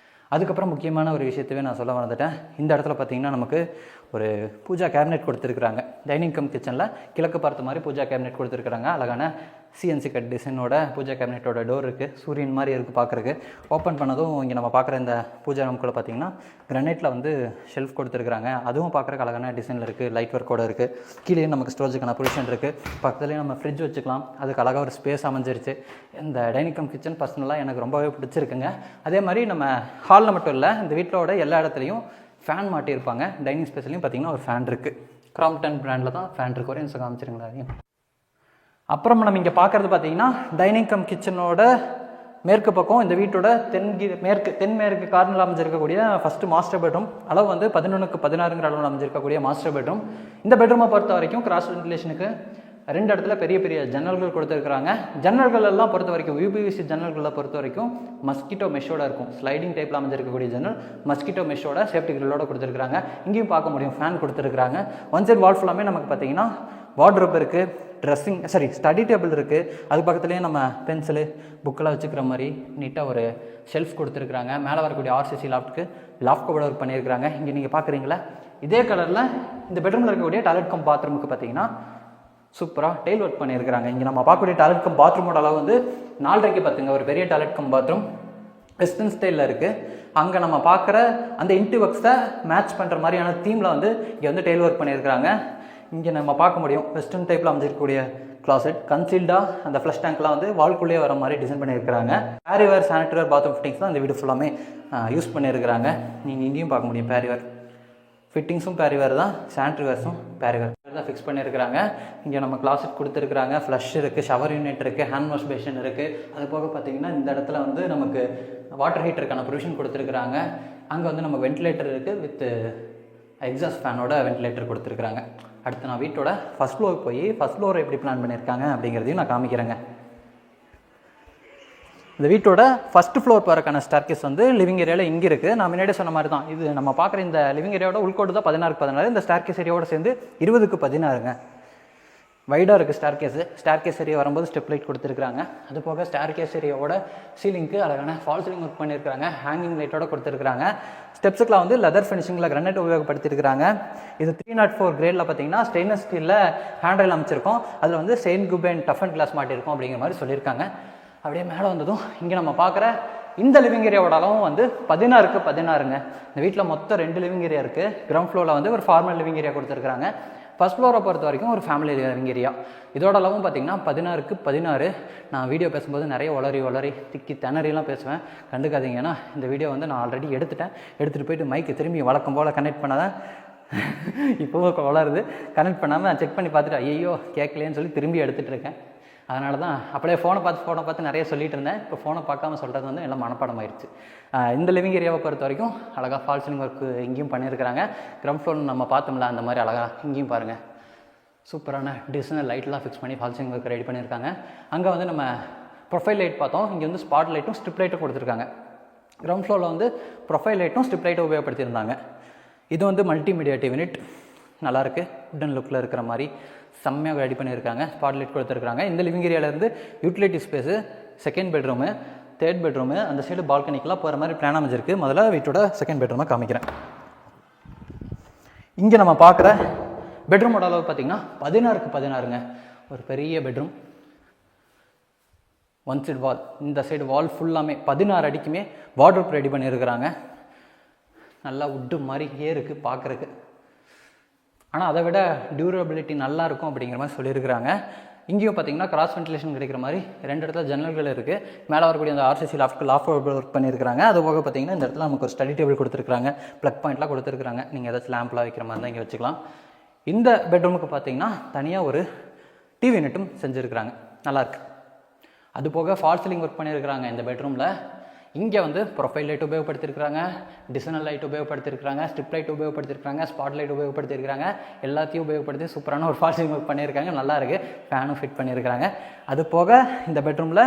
அதுக்கப்புறம் முக்கியமான ஒரு விஷயத்தவே நான் சொல்ல வந்துட்டேன். இந்த இடத்துல பார்த்தீங்கன்னா நமக்கு ஒரு பூஜா கேபினெட் கொடுத்துருக்குறாங்க. டைனிங் கம் கிச்சனில் கிழக்கு பார்த்த மாதிரி பூஜா கேபினெட் கொடுத்துருக்குறாங்க. அழகான சிஎன்சி கட் டிசைனோட பூஜா கேபினெட்டோட டோர் இருக்குது. சூரியன் மாதிரி இருக்குது பார்க்குறக்கு. ஓப்பன் பண்ணதும் இங்கே நம்ம பார்க்குற இந்த பூஜா ரூம்குள்ளே பார்த்தீங்கன்னா கிரானைட்டில் வந்து ஷெல்ஃப் கொடுத்துருக்குறாங்க. அதுவும் பார்க்குறக்கு அழகான டிசைனில் இருக்குது. லைட் ஒர்க்கோடு இருக்குது. கீழே நமக்கு ஸ்டோரேஜுக்கான பொசிஷன் இருக்குது. பக்கத்துலேயே நம்ம ஃப்ரிட்ஜ் வச்சுக்கலாம். அதுக்கு அழகாக ஒரு ஸ்பேஸ் அமைஞ்சிருச்சு. இந்த டைனிங் கம் கிச்சன் பர்சனலாக எனக்கு ரொம்பவே பிடிச்சிருக்குங்க. அதே மாதிரி நம்ம ஹாலில் மட்டும் இல்லை, இந்த வீட்டோட எல்லா இடத்துலையும் ஃபேன் மாட்டியிருப்பாங்க. டைனிங் ஸ்பேஸ்லையும் பார்த்தீங்கன்னா ஒரு ஃபேன் இருக்குது. கிராம்ப்டன் பிராண்டில் தான் ஃபேன் இருக்குது. ஒரு நிமிஷம் காமிச்சிருங்களா அதையும். அப்புறம் நம்ம இங்கே பார்க்குறது பார்த்தீங்கன்னா டைனிங் கம் கிச்சனோட மேற்கு பக்கம் இந்த வீட்டோட தென்மேற்கு கார்னரில் அமைஞ்சிருக்கக்கூடிய ஃபஸ்ட்டு மாஸ்டர் பெட்ரூம். அளவு வந்து 11க்கு 16ங்கிற அளவில் அமைஞ்சிருக்கக்கூடிய மாஸ்டர் பெட்ரூம். இந்த பெட்ரூமை பொறுத்த வரைக்கும் கிராஸ் வென்டிலேஷனுக்கு 2 இடத்துல பெரிய பெரிய ஜன்னல்கள் கொடுத்துருக்குறாங்க. ஜன்னல்கள் எல்லாம் பொறுத்த வரைக்கும் யூபிவிசி ஜன்னல்களை பொறுத்த வரைக்கும் மஸ்கிட்டோ மெஷோட இருக்கும். ஸ்லைடிங் டைப்பில் அமைஞ்சிருக்கக்கூடிய ஜன்னல் மஸ்கிட்டோ மெஷோட சேஃப்டி கிரில்லோட கொடுத்துருக்காங்க. இங்கேயும் பார்க்க முடியும் ஃபேன் கொடுத்துருக்காங்க. ஒன் சைட் வால் ஃபுல்லாமே நமக்கு பார்த்தீங்கன்னா வார்ட்ரோப் இருக்குது, ஸ்டடி டேபிள் இருக்குது. அது பக்கத்துலேயே நம்ம பென்சிலு புக்கெல்லாம் வச்சுக்கிற மாதிரி நீட்டாக ஒரு ஷெல்ஃப் கொடுத்துருக்குறாங்க. மேலே வரக்கூடிய ஆர்சிசி லாஃப்ட் கூட ஒர்க் பண்ணியிருக்கிறாங்க. இங்கே நீங்கள் பார்க்குறீங்களா இதே கலரில் இந்த பெட்ரூமில் இருக்கக்கூடிய டாய்லெட் கம் பாத்ரூமுக்கு பார்த்தீங்கன்னா சூப்பராக டெயில் ஒர்க் பண்ணியிருக்கிறாங்க. இங்கே நம்ம பார்க்கக்கூடிய டாய்லெட் கம் பாத்ரூமோட அளவு வந்து 4.5 பார்த்துங்க. ஒரு பெரிய டாய்லெட் கம் பாத்ரூம் வெஸ்டர்ன் ஸ்டைலில் இருக்குது. அங்கே நம்ம பார்க்குற அந்த இன்டி ஒர்க்ஸை மேட்ச் பண்ணுற மாதிரியான தீமில் வந்து இங்கே வந்து டெயில் ஒர்க் பண்ணியிருக்கிறாங்க. இங்கே நம்ம பார்க்க முடியும் வெஸ்டர்ன் டைப்பில் அமைஞ்சிருக்கக்கூடிய கிளாசெட் கன்சீல்டாக அந்த ஃப்ளஷ் டேங்க்லாம் வந்து வால்குள்ளேயே வர மாதிரி டிசைன் பண்ணியிருக்கிறாங்க. பேரிவேர் சானிட்டரிவேர் பாத்ரூம் ஃபிட்டிங்ஸ் தான் இந்த வீடு ஃபுல்லாமே யூஸ் பண்ணியிருக்கிறாங்க. நீங்கள் இங்கேயும் பார்க்க முடியும் பேரிவேர் ஃபிட்டிங்ஸும் பேரிவேர் தான், சானிட்டரிவேர்ஸும் பேரிவேர் தான் ஃபிக்ஸ் பண்ணியிருக்கிறாங்க. இங்கே நம்ம கிளாசெட் கொடுத்துருக்குறாங்க. ஃப்ளஷ் இருக்குது, ஷவர் யூனிட் இருக்குது, ஹேண்ட் வாஷ் பேஷன் இருக்குது. அது போக பார்த்தீங்கன்னா இந்த இடத்துல வந்து நமக்கு வாட்டர் ஹீட்டருக்கான ப்ரொவிஷன் கொடுத்துருக்குறாங்க. அங்கே வந்து நம்ம வென்டிலேட்டர் இருக்குது வித் எக்ஸாஸ்ட் ஃபேனோட வென்டிலேட்டர் கொடுத்துருக்குறாங்க. அடுத்து நான் வீட்டோட ஃபஸ்ட் ஃப்ளோர் போய் ஃபஸ்ட் ஃப்ளோர் எப்படி பிளான் பண்ணியிருக்காங்க அப்படிங்கிறதையும் நான் காமிக்கிறேங்க. இந்த வீட்டோட ஃபஸ்ட் ஃப்ளோர் போகிறக்கான ஸ்டார்கேஸ் வந்து லிவிங் ஏரியாவில் இங்கே இருக்குது. நான் முன்னாடி சொன்ன மாதிரி தான் இது நம்ம பார்க்குற இந்த லிவிங் ஏரியாவோட உள்கோடு தான் 16க்கு 16. இந்த ஸ்டார்கேஸ் ஏரியாவோட சேர்ந்து 20க்கு 16ங்க. வைடாக இருக்குது ஸ்டேர் கேஸ் ஏரியா வரும்போது ஸ்டெப் லைட் கொடுத்துருக்காங்க. அது போக ஸ்டேர் கேஸ் ஏரியாவோட சீலிங்க்கு அழகான ஃபால் சீலிங் ஒர்க் பண்ணியிருக்காங்க. ஹேங்கிங் லைட்டோட கொடுத்துருக்காங்க. ஸ்டெப்ஸுக்குலாம் வந்து லெதர் ஃபினிஷிங்கில் கிரானைட் உபயோகப்படுத்தியிருக்காங்க. இது 304 கிரேடில் பார்த்தீங்கன்னா ஸ்டெயின்லெஸ் ஸ்டீலில் ஹேண்ட்ரைல் அமைச்சிருக்கோம். அதில் வந்து செயின்ட் குபேன் டஃப் அண்ட் கிளாஸ் மாட்டியிருக்கோம் அப்படிங்கிற மாதிரி சொல்லியிருக்காங்க. அப்படியே மேலே வந்ததும் இங்கே நம்ம பார்க்குற இந்த லிவிங் ஏரியாவோட அளவும் வந்து 16க்கு 16ங்க. இந்த வீட்டில் மொத்தம் 2 லிவிங் ஏரியா இருக்குது. கிரவுண்ட் ஃப்ளோரில் வந்து ஒரு ஃபார்மல் லிவிங் ஏரியா கொடுத்துருக்காங்க. ஃபர்ஸ்ட் ஃப்ளோரை பொறுத்த வரைக்கும் ஒரு ஃபேமிலி லிவிங் ஏரியா. இதோட அளவும் பார்த்தீங்கன்னா 16க்கு 16. நான் வீடியோ பேசும்போது நிறைய உளறி திக்கி திணறிலாம் பேசுவேன், கண்டுக்காதீங்க. ஏன்னா இந்த வீடியோ வந்து நான் ஆல்ரெடி எடுத்துகிட்டு போயிட்டு மைக்கு திரும்பி வழக்கம் போல் கனெக்ட் பண்ணாதான் இப்போவும் வளருது. கனெக்ட் பண்ணாமல் நான் செக் பண்ணி பார்த்துட்டு ஐயோ கேட்கலேன்னு சொல்லி திரும்பி எடுத்துகிட்டு இருக்கேன். அதனால தான் அப்படியே ஃபோனை பார்த்து நிறைய சொல்லிட்டு இருந்தேன். இப்போ ஃபோனை பார்க்காம சொல்கிறது வந்து எல்லாம் மனப்பாடம் ஆயிடுச்சு. இந்த லிவிங் ஏரியாவை பொறுத்த வரைக்கும் அழகாக ஃபால் சீலிங் ஒர்க்கு இங்கேயும் பண்ணியிருக்கிறாங்க. கிரவுண்ட் ஃப்ளோர் நம்ம பார்த்தோம்ல அந்த மாதிரி அழகாக இங்கேயும் பாருங்கள், சூப்பரான டிசைனர் லைட்லாம் ஃபிக்ஸ் பண்ணி ஃபால் சீலிங் ஒர்க் ரெடி பண்ணியிருக்காங்க. அங்கே வந்து நம்ம ப்ரொஃபைல் லைட் பார்த்தோம், இங்கே வந்து ஸ்பாட் லைட்டும் ஸ்ட்ரிப் லைட்டும் கொடுத்துருக்காங்க. கிரவுண்ட் ஃப்ளோரில் வந்து ப்ரொஃபைல் லைட்டும் ஸ்ட்ரிப் லைட்டும் உபயோகப்படுத்தியிருந்தாங்க. இது வந்து மல்டிமீடியா டிவி யூனிட், நல்லாயிருக்கு, உட்டன் லுக்கில் இருக்கிற மாதிரி செம்மையாக ரெடி பண்ணியிருக்காங்க. ஸ்பாட் லைட் கொடுத்துருக்காங்க. இந்த லிவிங் ஏரியாவிலேருந்து utility space, second bedroom, third bedroom, அந்த சைடு பால்கனிக்கெலாம் போகிற மாதிரி பிளான் அமைஞ்சிருக்கு. முதல்ல வீட்டோட செகண்ட் பெட்ரூமை காமிக்கிறேன். இங்கே நம்ம பார்க்குற பெட்ரூமோட அளவு பார்த்திங்கன்னா 16க்கு 16ங்க. ஒரு பெரிய பெட்ரூம். ஒன் சைடு வால், இந்த சைடு வால் ஃபுல்லாமே 16 அடிக்குமே வார்ட்ரோப் ரெடி பண்ணியிருக்கிறாங்க. நல்லா உட்டு மாதிரியே இருக்குது பார்க்குறக்கு. ஆனால் அதை விட டியூரபிலிட்டி நல்லா இருக்கும் அப்படிங்கிற மாதிரி சொல்லியிருக்கிறாங்க. இங்கேயும் பார்த்தீங்கன்னா கிராஸ் வென்டிலேஷன் கிடைக்கிற மாதிரி 2 இடத்துல ஜன்னல்கள் இருக்குது. மேலே வரக்கூடிய அந்த ஆர்சிசி லாஃப்ட் ஒர்க் பண்ணியிருக்காங்க. அது போக பார்த்தீங்கன்னா இந்த இடத்துல நமக்கு ஒரு ஸ்டடி டேபிள் கொடுத்துருக்காங்க, ப்ளக் பாயிண்ட்லாம் கொடுத்துருக்காங்க. நீங்கள் ஏதாச்சும் லேம்ப்லாம் வைக்கிற மாதிரி தான் இங்கே வச்சுக்கலாம். இந்த பெட்ரூமுக்கு பார்த்தீங்கன்னா தனியாக ஒரு டிவி யூனிட்டும் செஞ்சுருக்கிறாங்க, நல்லாயிருக்கு. அது போக ஃபால் சீலிங் ஒர்க் பண்ணியிருக்கிறாங்க இந்த பெட்ரூமில். இங்கே வந்து ப்ரொஃபைல் லைட் உபயோகப்படுத்தியிருக்காங்க, டிசைனர் லைட் உபயோகப்படுத்தியிருக்காங்க, ஸ்ட்ரிப் லைட் உபயோகப்படுத்தியிருக்காங்க, ஸ்பாட் லைட் உபயோகப்படுத்தியிருக்காங்க. எல்லாத்தையும் உபயோகப்படுத்தி சூப்பரான ஒரு ஃபால் சீலிங் ஒர்க் பண்ணியிருக்காங்க, நல்லா இருக்குது. ஃபேனும் ஃபிட் பண்ணியிருக்காங்க. அது போக இந்த பெட்ரூமில்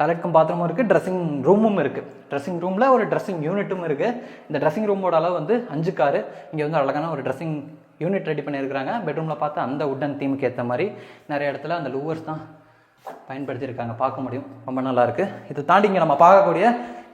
டாய்லெட் பாத்ரூமும் இருக்குது, ட்ரெஸ்ஸிங் ரூமும் இருக்குது. ட்ரெஸ்ஸிங் ரூமில் ஒரு ட்ரெஸ்ஸிங் யூனிட்டும் இருக்குது. இந்த ட்ரெஸ்ஸிங் ரூமோட அளவு வந்து 5 காரு. இங்கே வந்து அழகான ஒரு ட்ரெஸ்ஸிங் யூனிட் ரெடி பண்ணியிருக்காங்க. பெட்ரூமில் பார்த்தா அந்த உட்டன் தீமுக்கு ஏற்ற மாதிரி நிறைய இடத்துல அந்த லூவர்ஸ் தான் பயன்படுத்தியிருக்காங்க, பார்க்க முடியும். ரொம்ப நல்லாயிருக்கு. இதை தாண்டி இங்கே நம்ம பார்க்கக்கூடிய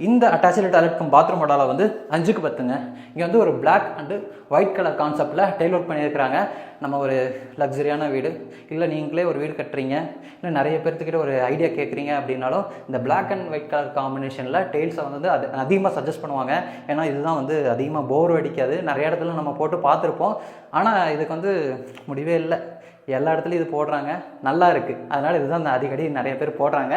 இந்த அட்டாச்சு டாய்லெட் பாத்ரூமோட அளவு வந்து 5க்கு 10ங்க. இங்கே வந்து ஒரு பிளாக் அண்டு ஒயிட் கலர் கான்செப்டில் டெய்ல் ஒர்க் பண்ணியிருக்கிறாங்க. நம்ம ஒரு லக்ஸரியான வீடு, இல்லை நீங்களே ஒரு வீடு கட்டுறீங்க, இல்லை நிறைய பேர்த்துக்கிட்ட ஒரு ஐடியா கேட்குறீங்க அப்படின்னாலும் இந்த பிளாக் அண்ட் ஒயிட் கலர் காம்பினேஷனில் டெய்ல்ஸை வந்து அது அதிகமாக சஜஸ்ட் பண்ணுவாங்க. ஏன்னா இதுதான் வந்து அதிகமாக போர் அடிக்காது. நிறைய இடத்துல நம்ம போட்டு பார்த்துருப்போம், ஆனால் இதுக்கு வந்து முடிவே இல்லை. எல்லா இடத்துலையும் இது போடுறாங்க, நல்லா இருக்குது. அதனால் இதுதான் அடிக்கடி நிறைய பேர் போடுறாங்க.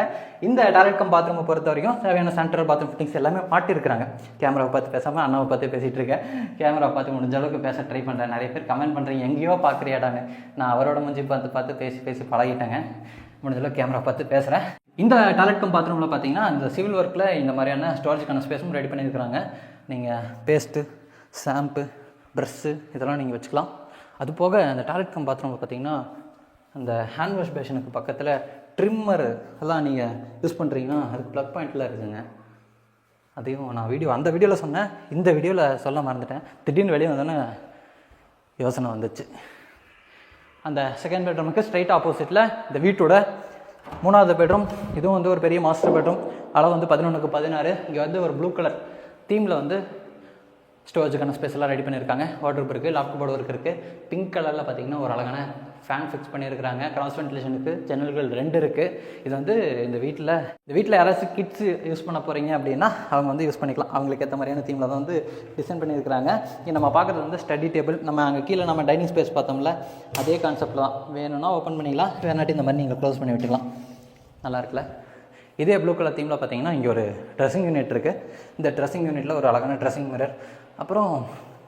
இந்த டாய்லெட் பாத்ரூமை பொறுத்த வரைக்கும் தேவையான சென்ட்ரல் பாத்ரூம் ஃபிட்டிங்ஸ் எல்லாமே மாட்டிருக்கிறாங்க. கேமராவை பார்த்து பேசாமல் அண்ணாவை பார்த்து பேசிகிட்டு இருக்கேன். கேமரா பார்த்து முடிஞ்ச அளவுக்கு பேச ட்ரை பண்ணுறேன். நிறைய பேர் கமெண்ட் பண்ணுறீங்க, எங்கேயோ பார்க்குறியாடாங்க. நான் அவரோட மூஞ்சி பார்த்து பேசி பழகிட்டேங்க. முடிஞ்ச அளவுக்கு கேமரா பார்த்து பேசுகிறேன். இந்த டாய்லெட் பாத்ரூமில் பார்த்தீங்கன்னா இந்த சிவில் ஒர்க்கில் இந்த மாதிரியான ஸ்டோரேஜ்க்கான ஸ்பேஸும் ரெடி பண்ணியிருக்கிறாங்க. நீங்கள் பேஸ்ட்டு, ஷாம்பு, ப்ரஷ்ஷு இதெல்லாம் நீங்கள் வச்சுக்கலாம். அது போக அந்த டாய்லெட் பாத்ரூமில் பார்த்தீங்கன்னா அந்த ஹேண்ட் வாஷ் பேஷனுக்கு பக்கத்தில் ட்ரிம்மர் எல்லாம் நீங்கள் யூஸ் பண்ணுறீங்கன்னா அதுக்கு ப்ளக் பாயிண்ட்டில் இருக்குதுங்க. அதையும் நான் அந்த வீடியோவில் சொன்னேன், இந்த வீடியோவில் சொல்ல மறந்துட்டேன். திடீர்னு வெளியே வந்தோன்னே யோசனை வந்துச்சு. அந்த செகண்ட் பெட்ரூமுக்கு ஸ்ட்ரைட் ஆப்போசிட்டில் இந்த வீட்டோட 3வது பெட்ரூம். இதுவும் வந்து ஒரு பெரிய மாஸ்டர் பெட்ரூம். அளவு வந்து 11க்கு 16. இங்கே வந்து ஒரு ப்ளூ கலர் தீமில் வந்து ஸ்டோரேஜுக்கான ஸ்பேஸ் எல்லாம் ரெடி பண்ணியிருக்காங்க. வாட்ரோப் இருக்குது, லாஃப்ட் போர்டு ஒர்க் இருக்குது. பிங்க் கலரில் பார்த்தீங்கன்னா ஒரு அழகான ஃபேன் ஃபிக்ஸ் பண்ணியிருக்கிறாங்க. கிராஸ் வென்டிலேஷனுக்கு ஜன்னல்கள் 2 இருக்குது. இது வந்து இந்த வீட்டில் யாராச்சும் கிட்ஸ் யூஸ் பண்ண போகிறீங்க அப்படின்னா அவங்க வந்து யூஸ் பண்ணிக்கலாம். அவங்களுக்கு ஏற்ற மாதிரியான தீமில் தான் வந்து டிசைன் பண்ணியிருக்கிறாங்க. இங்கே நம்ம பார்க்குறது வந்து ஸ்டடி டேபிள். நம்ம அங்கே கீழே நம்ம டைனிங் ஸ்பேஸ் பார்த்தோம்ல, அதே கான்செப்ட் தான். வேணும்னா ஓப்பன் பண்ணிக்கலாம், வேணாட்டி இந்த மாதிரி நீங்கள் க்ளோஸ் பண்ணி விட்டுக்கலாம். நல்லா இருக்குல்ல? இதே ப்ளூ கலர் தீமில் பார்த்தீங்கன்னா இங்கே ஒரு ட்ரெஸ்ஸிங் யூனிட் இருக்குது. இந்த ட்ரெஸ்ஸிங் யூனிட்டில் ஒரு அழகான ட்ரெஸ்ஸிங் மிரர், அப்புறம்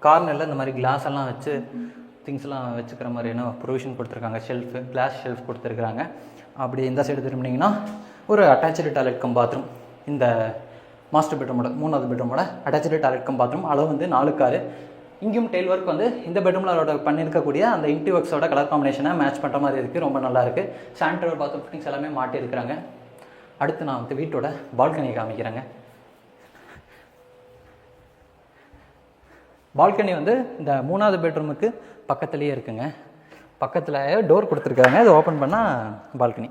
கார்னரில் இந்த மாதிரி கிளாஸ் எல்லாம் வச்சு திங்ஸ்லாம் வச்சுக்கிற மாதிரியான ப்ரொவிஷன் கொடுத்துருக்காங்க. ஷெல்ஃபு, கிளாஸ் ஷெல்ஃப் கொடுத்துருக்குறாங்க. அப்படி இந்த சைடு திரும்பினீங்கன்னா ஒரு அட்டாச்சு டாய்லெட் பாத்ரூம். இந்த மாஸ்டர் பெட்ரூமோட 3வது பெட்ரூமோட அட்டாச்சு டாய்லெட் பாத்ரூம். அளவு வந்து 4 காரு. இங்கேயும் டெய்ல் ஒர்க் வந்து இந்த பெட்ரூமில் அதோட பண்ணியிருக்கக்கூடிய அந்த இன்டி ஒர்க்ஸோட கலர் காம்பினேஷனை மேட்ச் பண்ணுற மாதிரி இருக்குது. ரொம்ப நல்லா இருக்குது. சானிட்டரி பாத்ரூம் ஃபிட்டிங்ஸ் எல்லாமே மாட்டியிருக்கிறாங்க. அடுத்து நான் வந்து வீட்டோட பால்கனியை காமிக்கிறேங்க. பால்கனி வந்து இந்த 3வது பெட்ரூமுக்கு பக்கத்துலேயே இருக்குங்க. பக்கத்தில் டோர் கொடுத்துருக்காங்க. இது ஓப்பன் பண்ணால் பால்கனி.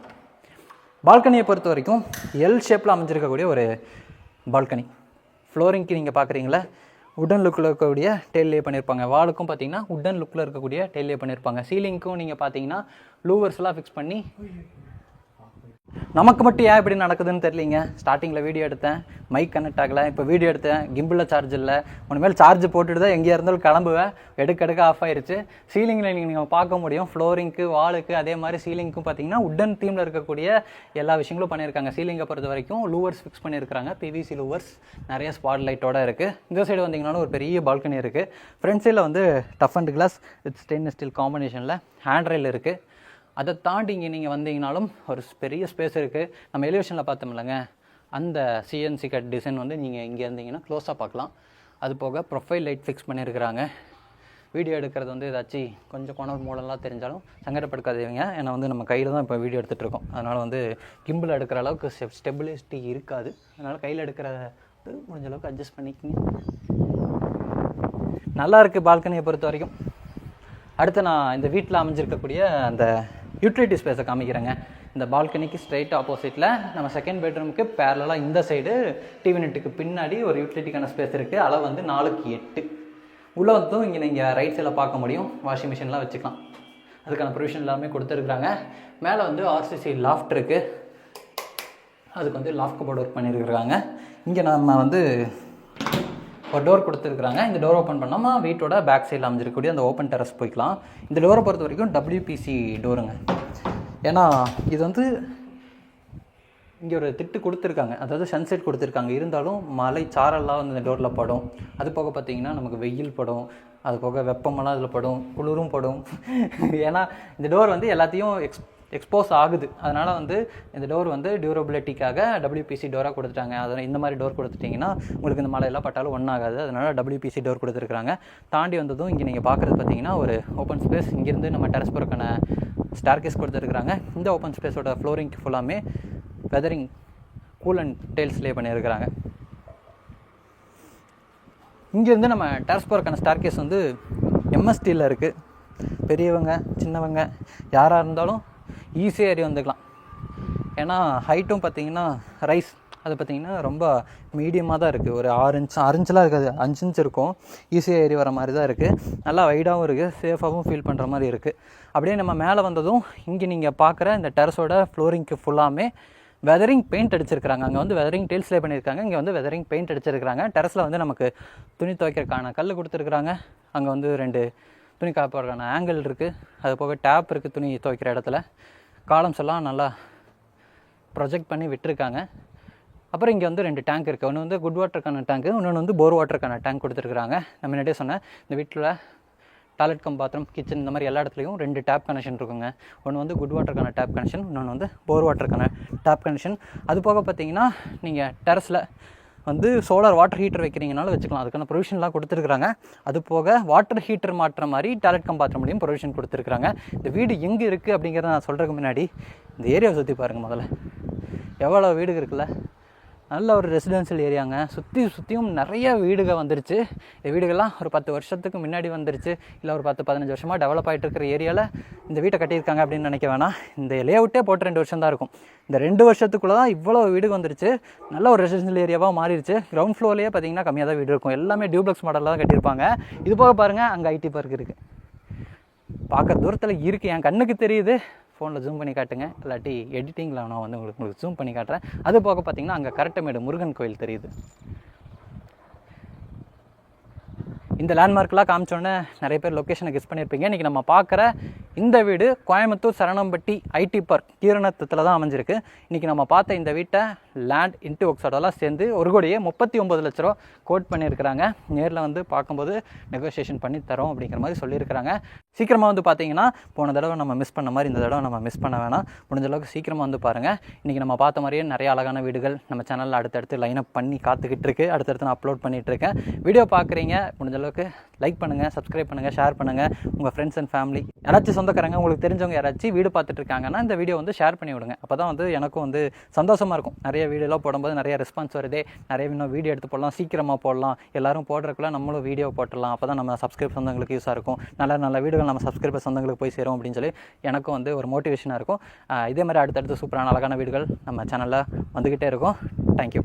பால்கனியை பொறுத்த வரைக்கும் எல் ஷேப்பில் அமைஞ்சிருக்கக்கூடிய ஒரு பால்கனி. ஃப்ளோரிங்க்கு நீங்கள் பார்க்குறீங்களா, உடன் லுக்கில் இருக்கக்கூடிய டெய்லே பண்ணியிருப்பாங்க. வாலுக்கும் பார்த்தீங்கன்னா உடன் லுக்கில் இருக்கக்கூடிய டெய்லே பண்ணியிருப்பாங்க. சீலிங்க்கும் நீங்கள் பார்த்தீங்கன்னா லூவர்ஸ்லாம் ஃபிக்ஸ் பண்ணி, நமக்கு மட்டும் ஏன் இப்படி நடக்குதுன்னு தெரியலிங்க. ஸ்டார்டிங்கில் வீடியோ எடுத்தேன், மைக் கனெக்ட் ஆகலை. இப்போ வீடியோ எடுத்தேன், கிம்பிளில் சார்ஜ் இல்லை. உன்மேல் சார்ஜ் போட்டுட்டு தான் எங்கேயா இருந்தாலும் கிளம்புவேன். எடுக்க ஆஃப் ஆயிடுச்சு. சீலிங்கில் நீங்கள் பார்க்க முடியும், ஃப்ளோரிங்க்கு, வாலுக்கு, அதே மாதிரி சீலிங்க்கும் பார்த்தீங்கன்னா உடன் தீமில் இருக்கக்கூடிய எல்லா விஷயங்களும் பண்ணியிருக்காங்க. சீலிங்கை பொறுத்த வரைக்கும் லூவர்ஸ் ஃபிக்ஸ் பண்ணியிருக்காங்க, பிவிசி லூவர்ஸ், நிறைய ஸ்பாட் லைட்டோடு இருக்குது. இந்த சைடு வந்தீங்கன்னாலும் ஒரு பெரிய பால்கனி இருக்குது. ஃப்ரண்ட் சைடில் வந்து tough and glass with stainless steel காம்பினேஷனில் ஹேண்ட் ரெயில் இருக்குது. அதை தாண்டி இங்கே நீங்கள் வந்தீங்கனாலும் ஒரு பெரிய ஸ்பேஸ் இருக்குது. நம்ம எலிவேஷனில் பார்த்தோம்லங்க, அந்த சிஎன்சி கட் டிசைன் வந்து நீங்கள் இங்கே இருந்தீங்கன்னா க்ளோஸாக பார்க்கலாம். அது போக ப்ரொஃபைல் லைட் ஃபிக்ஸ் பண்ணியிருக்கிறாங்க. வீடியோ எடுக்கிறது வந்து ஏதாச்சும் கொஞ்சம் கோணல் மூலம்லாம் தெரிஞ்சாலும் சங்கடப்படுத்தாதீங்க. ஏன்னா வந்து நம்ம கையில் தான் இப்போ வீடியோ எடுத்துகிட்டு இருக்கோம். அதனால் வந்து கிம்பிள் எடுக்கிற அளவுக்கு ஸ்டெபிலிட்டி இருக்காது. அதனால் கையில் எடுக்கிறது முடிஞ்ச அளவுக்கு அட்ஜஸ்ட் பண்ணிக்கிங்க. நல்லா இருக்குது பால்கனியை பொறுத்த வரைக்கும். அடுத்து நான் இந்த வீட்டில் அமைஞ்சிருக்கக்கூடிய அந்த யூட்டிலிட்டி ஸ்பேஸை காமிக்கிறேங்க. இந்த பால்கனிக்கு ஸ்ட்ரைட் ஆப்போசிட்டில் நம்ம செகண்ட் பெட்ரூமுக்கு பேரலாக இந்த சைடு டிவி நெட்டுக்கு பின்னாடி ஒரு யூட்டிலிட்டிக்கான ஸ்பேஸ் இருக்குது. அளவு வந்து 4x8. உள்ளே வந்தும் இங்கே நீங்கள் ரைட் சைடில் பார்க்க முடியும், வாஷிங் மிஷின்லாம் வச்சுக்கலாம். அதுக்கான ப்ரொவிஷன் எல்லாமே கொடுத்துருக்குறாங்க. மேலே வந்து ஆர்சிசி லாஃப்ட் இருக்குது. அதுக்கு வந்து லாஃப்ட் கபோர்ட் ஒர்க் பண்ணியிருக்கிறாங்க. இங்கே நம்ம வந்து ஒரு டோர் கொடுத்துருக்குறாங்க. இந்த டோர் ஓப்பன் பண்ணாமல் வீட்டோட பேக் சைடில் அமைஞ்சிருக்கக்கூடிய அந்த ஓப்பன் டெரஸ் போய்க்கலாம். இந்த டோரை பொறுத்த வரைக்கும் WPC டோருங்க. ஏன்னா இது வந்து இங்கே ஒரு திட்டு கொடுத்துருக்காங்க, அதாவது சன்செட் கொடுத்துருக்காங்க. இருந்தாலும் மழை சாரெல்லாம் வந்து இந்த டோரில் படும். அது போக பார்த்திங்கன்னா நமக்கு வெயில் படும், அது போக வெப்பமெல்லாம் அதில் படும், குளிரும் படும். ஏன்னா இந்த டோர் வந்து எல்லாத்தையும் எக்ஸ்போஸ் ஆகுது. அதனால் வந்து இந்த டோர் வந்து டியூரபிலிட்டிக்காக WPC டோராக கொடுத்துட்டாங்க. அதனால் இந்த மாதிரி டோர் கொடுத்துட்டிங்கன்னா உங்களுக்கு இந்த மழையெல்லாம் பட்டாலும் ஒன்றாகாது. அதனால் WPC டோர் கொடுத்துருக்குறாங்க. தாண்டி வந்ததும் இங்கே நீங்கள் பார்க்குறது பார்த்தீங்கன்னா ஒரு ஓப்பன் ஸ்பேஸ். இங்கேருந்து நம்ம டெரஸ் போகிறக்கான ஸ்டார்கேஸ் கொடுத்துருக்குறாங்க. இந்த ஓப்பன் ஸ்பேஸோட ஃப்ளோரிங் ஃபுல்லாமே வெதரிங் கூல் அண்ட் டெயில்ஸ்லேயே பண்ணியிருக்கிறாங்க. இங்கேருந்து நம்ம டெரஸ் போகிறக்கான ஸ்டார்கேஸ் வந்து MSTயில் இருக்குது. பெரியவங்க சின்னவங்க யாராக இருந்தாலும் ஈஸியாக ஏறி வந்துக்கலாம். ஏன்னா ஹைட்டும் பார்த்திங்கன்னா ரைஸ் அது பார்த்திங்கன்னா ரொம்ப மீடியமாக தான் இருக்குது. ஒரு 6 இன்ச்லாம் இருக்காது, 5 இன்ச் இருக்கும். ஈஸியாக ஏறி வர மாதிரி தான் இருக்குது. நல்லா வைடாகவும் இருக்குது, சேஃபாகவும் ஃபீல் பண்ணுற மாதிரி இருக்குது. அப்படியே நம்ம மேலே வந்ததும் இங்கே நீங்கள் பார்க்குற இந்த டெரஸோட ஃப்ளோரிங்க்கு ஃபுல்லாமே வெதரிங் பெயிண்ட் அடிச்சிருக்காங்க. அங்கே வந்து வெதரிங் டெயில்ஸ்லேயே பண்ணியிருக்காங்க, இங்கே வந்து வெதரிங் பெயிண்ட் அடிச்சிருக்காங்க. டெரஸில் வந்து நமக்கு துணி துவைக்கிறதுக்கான கல் கொடுத்துருக்குறாங்க. அங்கே வந்து 2 துணி காப்பதற்கான ஆங்கிள் இருக்குது. அது போக டேப் இருக்குது துணி துவைக்கிற இடத்துல. காலம்ஸ் எல்லாம் நல்லா ப்ரொஜெக்ட் பண்ணி விட்டுருக்காங்க. அப்புறம் இங்கே வந்து 2 டேங்க் இருக்குது. ஒன்று வந்து குட் வாட்டருக்கான டேங்க்கு, இன்னொன்று வந்து போர் வாட்டருக்கான டேங்க் கொடுத்துருக்குறாங்க. நம்ம முன்னாடியே சொன்னேன், இந்த வீட்டில் டாய்லெட் கம் பாத்ரூம் கிச்சன் இந்த மாதிரி எல்லா இடத்துலையும் 2 டேப் கனெக்ஷன் இருக்குங்க. ஒன்று வந்து குட் வாட்டருக்கான டேப் கனெக்ஷன், இன்னொன்று வந்து போர் வாட்டருக்கான டேப் கனெக்ஷன். அது போக பார்த்தீங்கன்னா நீங்கள் டெரஸில் வந்து சோலார் வாட்டர் ஹீட்டர் வைக்கிறீங்கனாலும் வச்சுக்கலாம். அதுக்கான ப்ரொவிஷன்லாம் கொடுத்துருக்குறாங்க. அது போக வாட்டர் ஹீட்டர் மாட்டுற மாதிரி டாய்லெட் கம் பாத்ரூம்லையும் ப்ரொவிஷன் கொடுத்துருக்குறாங்க. இந்த வீடு எங்கே இருக்குது அப்படிங்கிறத நான் சொல்கிறதுக்கு முன்னாடி இந்த ஏரியாவை சுற்றி பாருங்கள். முதல்ல எவ்வளோ வீடுகள் இருக்குல்ல. நல்ல ஒரு ரெசிடென்ஷியல் ஏரியாங்க. சுற்றியும் நிறைய வீடுகள் வந்துருச்சு. இந்த வீடுகள்லாம் ஒரு 10 வருஷத்துக்கு முன்னாடி வந்துருச்சு, இல்லை ஒரு 10-15 வருஷமாக டெவலப் ஆகிட்டு இருக்கிற ஏரியாவில் இந்த வீட்டை கட்டியிருக்காங்க அப்படின்னு நினைக்க வேணாம். இந்த லேஅவுட்டே போட்டு 2 வருஷம் தான் இருக்கும். இந்த 2 வருஷத்துக்குள்ளே தான் இவ்வளோ வீடு வந்துருச்சு. நல்ல ஒரு ரெசிடென்ஷியல் ஏரியாவாக மாறிடுச்சு. கிரவுண்ட் ஃப்ளோர்லேயே பார்த்தீங்கன்னா கம்மியாக தான் வீடு இருக்கும். எல்லாமே டியூப்ளெக்ஸ் மாடலில் தான் கட்டியிருப்பாங்க. இது போக பாருங்கள், அங்கே IT பார்க் இருக்குது. பார்க்குற தூரத்தில் இருக்குது, என் கண்ணுக்கு தெரியுது. ஃபோனில் ஜூம் பண்ணி காட்டுங்க, இல்லாட்டி எடிட்டிங்கில் நான் வந்து உங்களுக்கு ஜூம் பண்ணி காட்டுறேன். அது போக பார்த்தீங்கன்னா அங்கே கரட்டமேடு முருகன் கோயில் தெரியுது. இந்த லேண்ட்மார்க்லாம் காமிச்சோன்னே நிறைய பேர் லொக்கேஷனை கெஸ் பண்ணியிருப்பீங்க. இன்றைக்கி நம்ம பார்க்குற இந்த வீடு கோயம்புத்தூர் சரணம்பட்டி IT பார்க் கீரணத்தில் தான் அமைஞ்சிருக்கு. இன்றைக்கி நம்ம பார்த்த இந்த வீட்டை லேண்ட் இன்ட்டு ஒர்க்ஸோடலாம் சேர்ந்து 1,39 லட்ச ரூபா கோட் பண்ணியிருக்கிறாங்க. நேரில் வந்து பார்க்கும்போது நெகோசியேஷன் பண்ணி தரோம் அப்படிங்கிற மாதிரி சொல்லியிருக்கிறாங்க. சீக்கிரமாக வந்து பார்த்தீங்கன்னா போன தடவை நம்ம மிஸ் பண்ண மாதிரி இந்த தடவை நம்ம மிஸ் பண்ண வேணாம். முடிஞ்ச அளவுக்கு சீக்கிரமாக வந்து பாருங்கள். இன்றைக்கி நம்ம பார்த்த மாதிரியே நிறைய அழகான வீடுகள் நம்ம சேனலில் அடுத்தடுத்து லைனப் பண்ணி காத்துக்கிட்டு இருக்குது. அடுத்தடுத்து நான் அப்லோட் பண்ணிகிட்ருக்கேன். வீடியோ பார்க்குறீங்க, முடிஞ்ச அளவுக்கு லைக் பண்ணுங்கள், சப்ஸ்கிரைப் பண்ணுங்கள், ஷேர் பண்ணுங்கள். உங்கள் ஃப்ரெண்ட்ஸ் அண்ட் ஃபேமிலி யாராச்சும் சொந்தக்காரங்க உங்களுக்கு தெரிஞ்சவங்க யாராச்சும் வீடு பார்த்துட்டு இருக்காங்கன்னா இந்த வீடியோ வந்து ஷேர் பண்ணி விடுங்க. அப்போ தான் வந்து எனக்கும் வந்து சந்தோஷமாக இருக்கும். நிறைய வீடியோலாம் போடும்போது நிறைய ரெஸ்பான்ஸ் வருது, நிறைய இன்னும் வீடியோ எடுத்து போடலாம், சீக்கிரமாக போடலாம், எல்லாரும் போடுறதுக்குள்ள நம்மளும் வீடியோ போட்டுடலாம், அப்போ தான் நம்ம சப்ஸ்கிரைப் சொந்தங்களுக்கு யூஸாக இருக்கும், நல்ல நல்ல வீடியோகள் நம்ம சப்ஸ்கிரைபர் சொந்தங்களுக்கு போய் சேரும் அப்படின்னு சொல்லி எனக்கும் வந்து ஒரு மோட்டிவேஷனாக இருக்கும். இதே மாதிரி அடுத்தடுத்து சூப்பரான அழகான வீடியோகள் நம்ம சேனலில் வந்துக்கிட்டே இருக்கும். தேங்க்யூ.